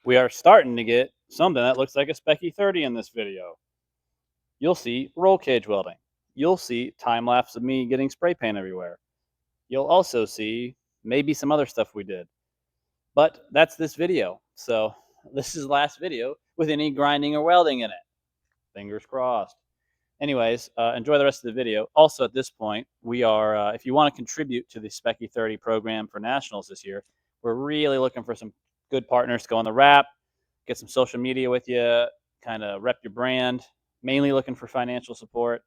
we are starting to get something that looks like a Spec E30 in this video. You'll see roll cage welding. You'll see time lapse of me getting spray paint everywhere. You'll also see maybe some other stuff we did. But that's this video. So this is the last video with any grinding or welding in it. Fingers crossed. Anyways, enjoy the rest of the video. Also, at this point, we are, if you want to contribute to the Spec E30 program for nationals this year, we're really looking for some good partners to go on the wrap, get some social media with you, kind of rep your brand, mainly looking for financial support.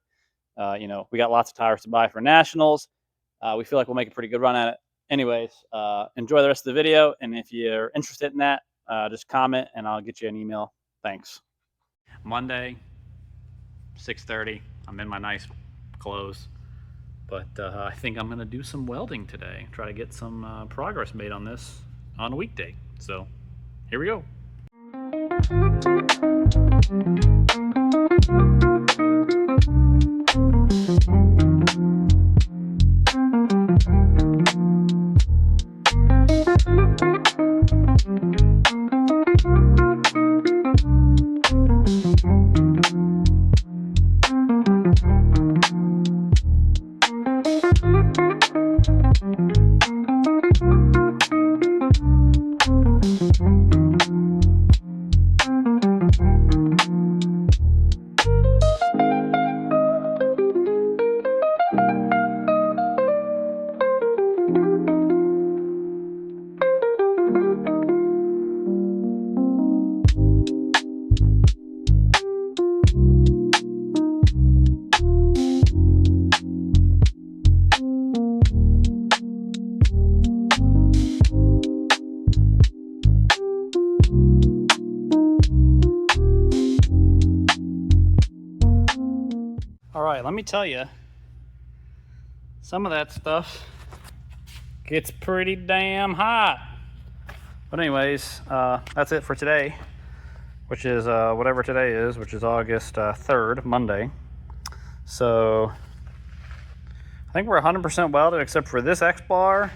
You know, we got lots of tires to buy for nationals. We feel like we'll make a pretty good run at it. Anyways, enjoy the rest of the video. And if you're interested in that, just comment and I'll get you an email. Thanks. Monday, 6:30. I'm in my nice clothes, but I think I'm gonna do some welding today. Try to get some progress made on this on a weekday. So here we go. All right, let me tell you, some of that stuff gets pretty damn hot. But anyways, that's it for today, which is whatever today is, which is August 3rd, Monday. So I think we're 100% welded except for this X-bar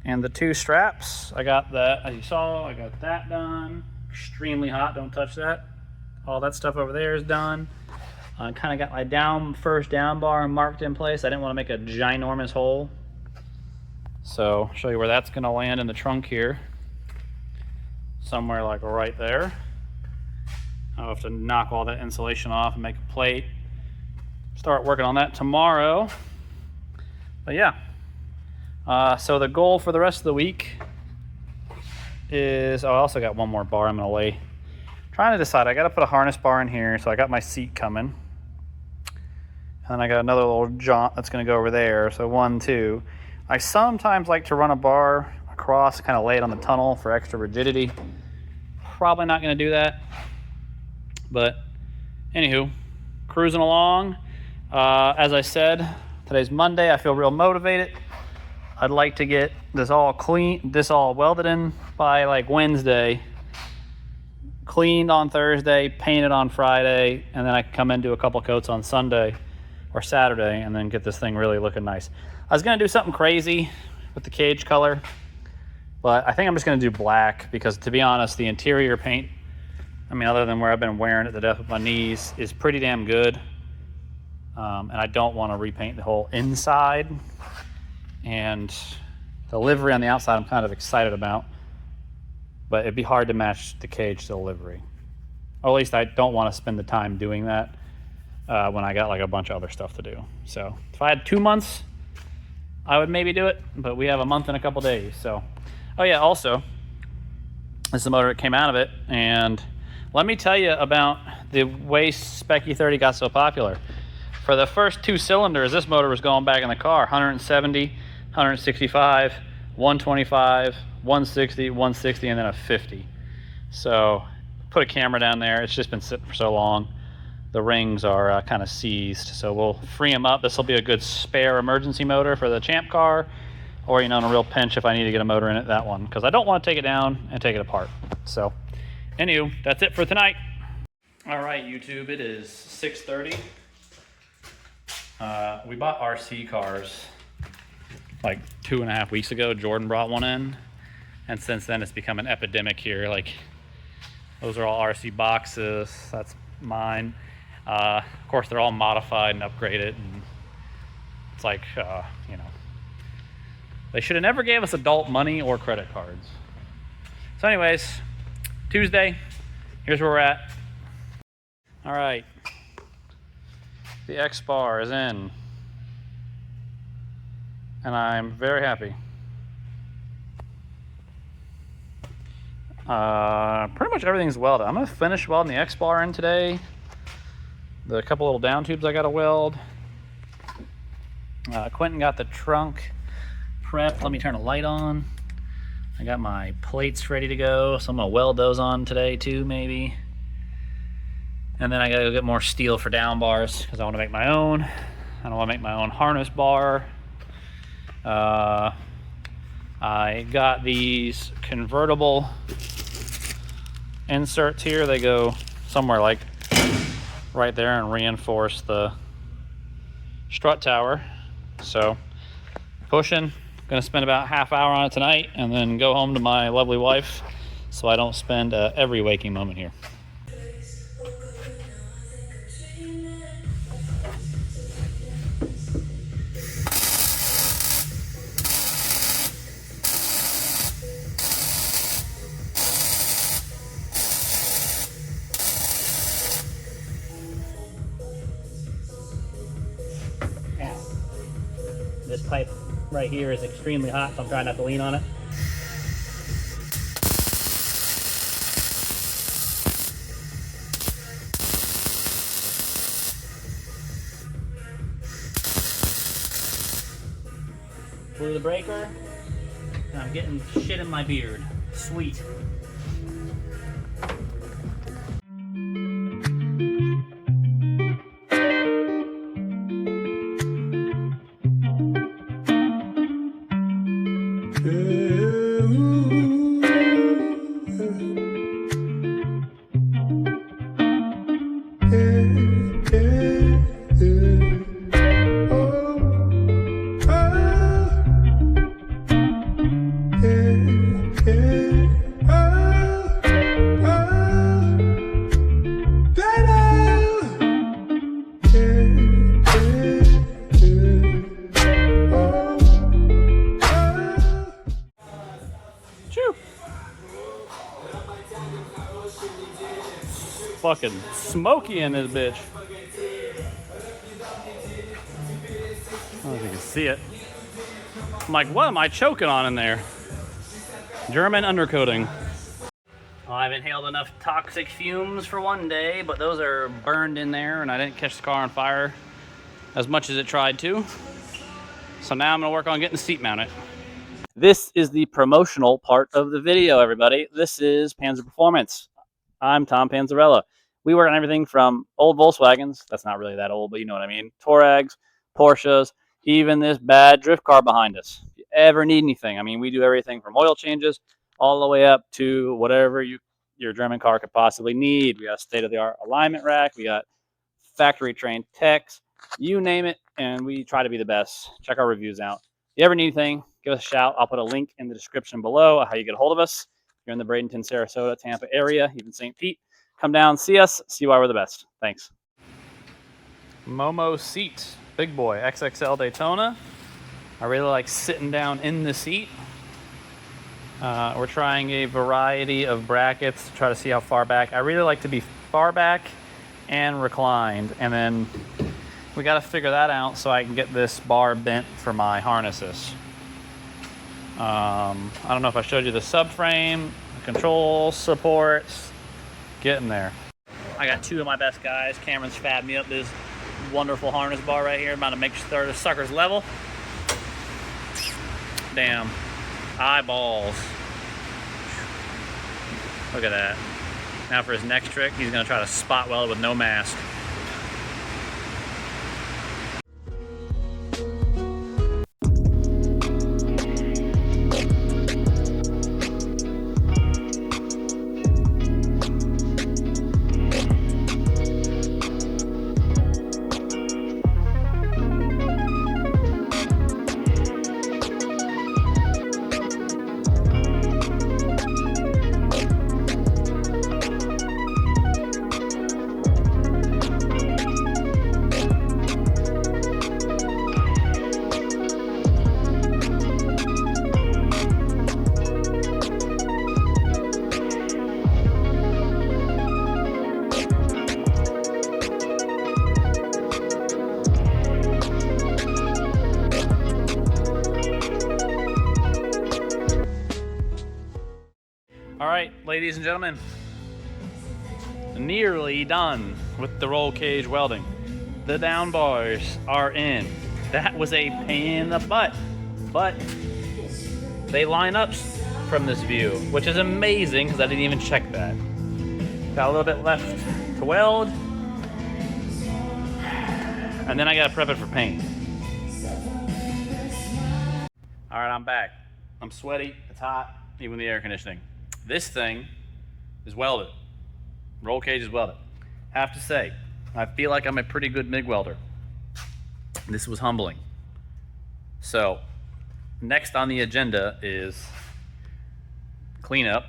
and the two straps. I got that, as you saw, I got that done. Extremely hot, don't touch that. All that stuff over there is done. I kind of got my first down bar marked in place. I didn't want to make a ginormous hole. So I'll show you where that's going to land in the trunk here. Somewhere like right there. I'll have to knock all that insulation off and make a plate. Start working on that tomorrow. But yeah. So the goal for the rest of the week is, oh, I also got one more bar I'm going to lay. Trying to decide, I got to put a harness bar in here, so I got my seat coming. And I got another little jaunt that's going to go over there. So 1, 2. I sometimes like to run a bar across, kind of lay it on the tunnel for extra rigidity. Probably not going to do that. But anywho, cruising along. As I said, today's Monday. I feel real motivated. I'd like to get this all welded in by like Wednesday. Cleaned on Thursday, painted on Friday, and then I can come in and do a couple coats on Sunday or Saturday and then get this thing really looking nice. I was going to do something crazy with the cage color, but I think I'm just going to do black because, to be honest, the interior paint, I mean, other than where I've been wearing it to death with my knees, is pretty damn good. And I don't want to repaint the whole inside. And the livery on the outside I'm kind of excited about. But it'd be hard to match the cage to the livery. Or at least I don't want to spend the time doing that when I got like a bunch of other stuff to do. So if I had 2 months, I would maybe do it, but we have a month and a couple days. So, oh yeah, also, this is the motor that came out of it. And let me tell you about the way Spec E30 got so popular. For the first 2 cylinders, this motor was going back in the car, 170, 165, 125, 160, 160, and then a 50. So put a camera down there. It's just been sitting for so long. The rings are kind of seized, so we'll free them up. This will be a good spare emergency motor for the Champ car, or, you know, in a real pinch if I need to get a motor in it, that one, because I don't want to take it down and take it apart. So anywho, that's it for tonight. All right, YouTube, it is 6:30. We bought RC cars like 2.5 weeks ago. Jordan brought one in, and since then it's become an epidemic here. Like, Those are all RC boxes. That's mine. Of course, they're all modified and upgraded. And it's like, you know, they should have never gave us adult money or credit cards. So anyways, Tuesday, here's where we're at. All right, the X bar is in, and I'm very happy. Pretty much everything's welded. I'm gonna finish welding the X bar in today. The couple little down tubes I gotta weld. Quentin got the trunk prepped. Let me turn a light on. I got my plates ready to go, so I'm gonna weld those on today too, maybe. And then I gotta go get more steel for down bars because I want to make my own. I don't want to make my own harness bar. I got these convertible inserts here. They go somewhere like right there and reinforce the strut tower. So pushing, gonna spend about half hour on it tonight and then go home to my lovely wife so I don't spend every waking moment here. This pipe right here is extremely hot, so I'm trying not to lean on it. Blew the breaker, and I'm getting shit in my beard. Sweet. Fucking smoky in this bitch. I don't know if you can see it. I'm like, what am I choking on in there? German undercoating. Well, I've inhaled enough toxic fumes for one day, but those are burned in there and I didn't catch the car on fire as much as it tried to. So now I'm gonna work on getting the seat mounted. This is the promotional part of the video, everybody. This is Panzer Performance. I'm Tom Panzarella. We work on everything from old Volkswagens, that's not really that old, but you know what I mean, Touaregs, Porsches, even this bad drift car behind us. If you ever need anything, I mean, we do everything from oil changes all the way up to whatever your German car could possibly need. We got a state-of-the-art alignment rack, we got factory-trained techs, you name it, and we try to be the best. Check our reviews out. If you ever need anything, give us a shout. I'll put a link in the description below how you get a hold of us. If you're in the Bradenton, Sarasota, Tampa area, even St. Pete, come down, see us, see why we're the best. Thanks. Momo seat, big boy, XXL Daytona. I really like sitting down in the seat. We're trying a variety of brackets to try to see how far back. I really like to be far back and reclined, and then we got to figure that out so I can get this bar bent for my harnesses. I don't know if I showed you the subframe, the control supports, getting there. I got two of my best guys. Cameron's fabbed me up this wonderful harness bar right here. I'm about to make sure the sucker's level. Damn, eyeballs. Look at that. Now for his next trick, he's gonna try to spot weld with no mask. All right, ladies and gentlemen, nearly done with the roll cage welding. The down bars are in. That was a pain in the butt, but they line up from this view, which is amazing because I didn't even check that. Got a little bit left to weld, and then I gotta prep it for paint. All right, I'm back. I'm sweaty, it's hot, even the air conditioning. This thing is welded. Roll cage is welded. Have to say, I feel like I'm a pretty good MIG welder. This was humbling. So, next on the agenda is clean up,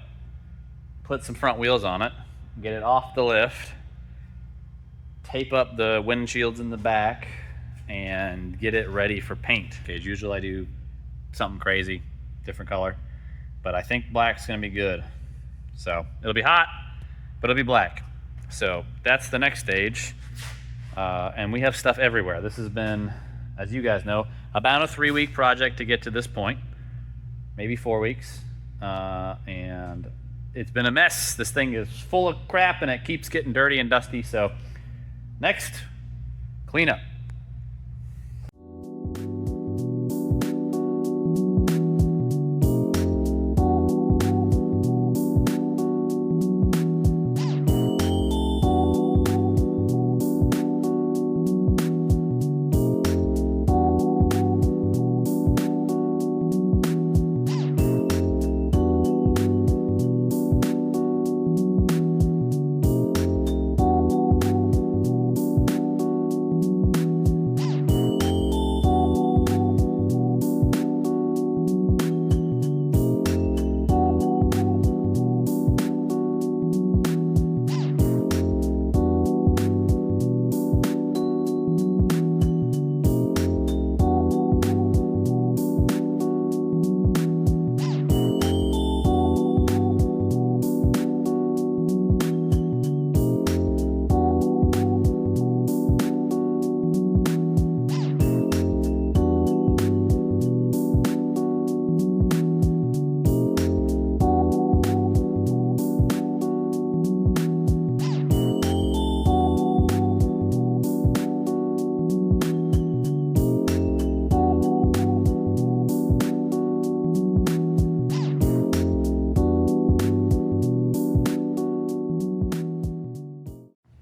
put some front wheels on it, get it off the lift, tape up the windshields in the back, and get it ready for paint. Okay, as usual I do something crazy, different color, but I think black's gonna be good. So it'll be hot, but it'll be black. So that's the next stage. And we have stuff everywhere. This has been, as you guys know, about a 3-week project to get to this point, maybe 4 weeks. And it's been a mess. This thing is full of crap and it keeps getting dirty and dusty. So next, cleanup.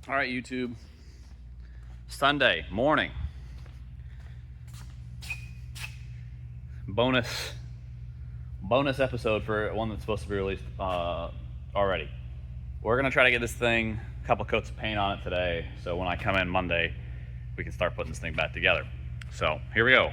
All right, YouTube. Sunday morning. Bonus episode for one that's supposed to be released already. We're gonna try to get this thing a couple coats of paint on it today, so when I come in Monday, we can start putting this thing back together. So here we go.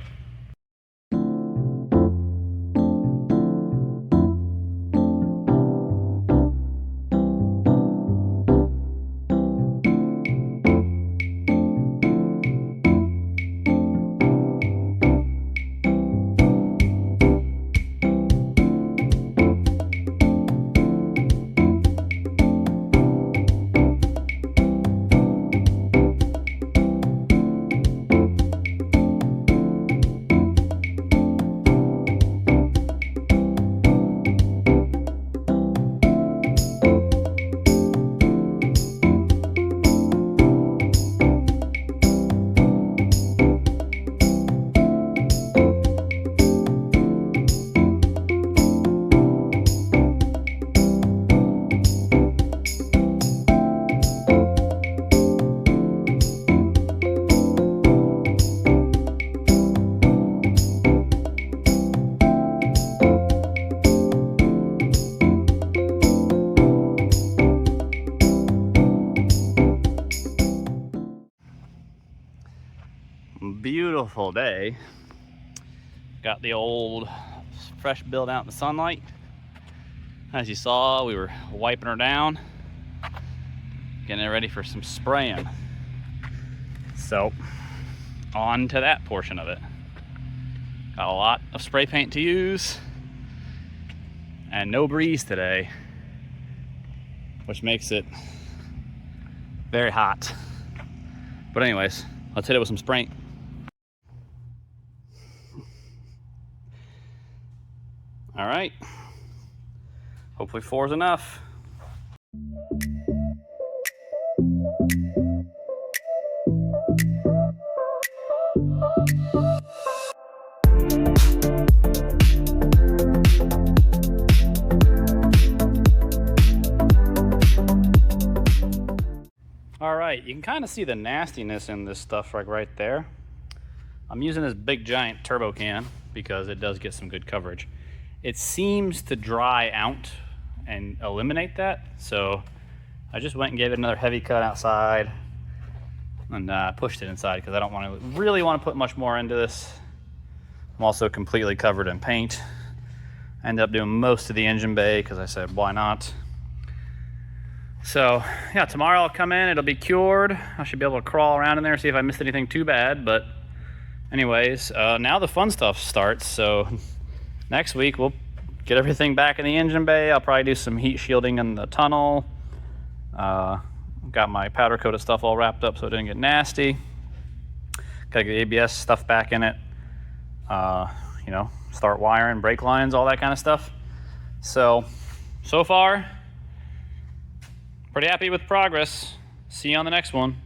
Beautiful day. Got the old fresh build out in the sunlight. As you saw, we were wiping her down, getting it ready for some spraying. So on to that portion of it. Got a lot of spray paint to use and no breeze today, which makes it very hot. But anyways, let's hit it with some spray. All right, Hopefully 4 is enough. All right, you can kind of see the nastiness in this stuff right there. I'm using this big giant turbo can because it does get some good coverage. It seems to dry out and eliminate that, so I just went and gave it another heavy cut outside and pushed it inside because I don't really want to put much more into this. I'm also completely covered in paint. I ended up doing most of the engine bay because I said, why not? So yeah, tomorrow I'll come in, it'll be cured. I should be able to crawl around in there, see if I missed anything too bad. But anyways, now the fun stuff starts. So next week we'll get everything back in the engine bay. I'll probably do some heat shielding in the tunnel. Got my powder coated stuff all wrapped up so it didn't get nasty. Gotta get the ABS stuff back in it. You know, start wiring, brake lines, all that kind of stuff. So far, pretty happy with progress. See you on the next one.